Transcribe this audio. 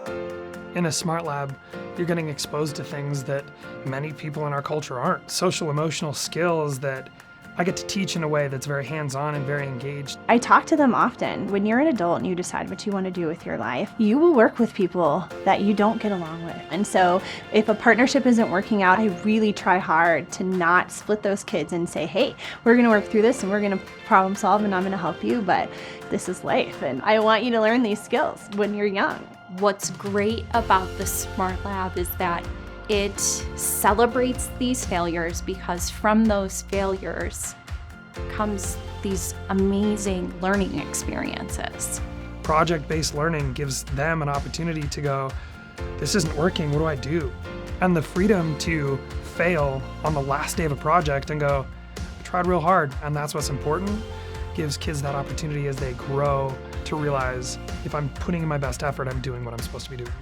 In a SmartLab, you're getting exposed to things that many people in our culture aren't. Social emotional skills that I get to teach in a way that's very hands-on and very engaged. I talk to them often. When you're an adult and you decide what you want to do with your life, you will work with people that you don't get along with. And so if a partnership isn't working out, I really try hard to not split those kids and say, hey, we're going to work through this and we're going to problem solve and I'm going to help you, but this is life. And I want you to learn these skills when you're young. What's great about the SmartLab is that it celebrates these failures, because from those failures comes these amazing learning experiences. Project-based learning gives them an opportunity to go, this isn't working, what do I do? And the freedom to fail on the last day of a project and go, I tried real hard, and that's what's important, gives kids that opportunity as they grow to realize if I'm putting in my best effort, I'm doing what I'm supposed to be doing.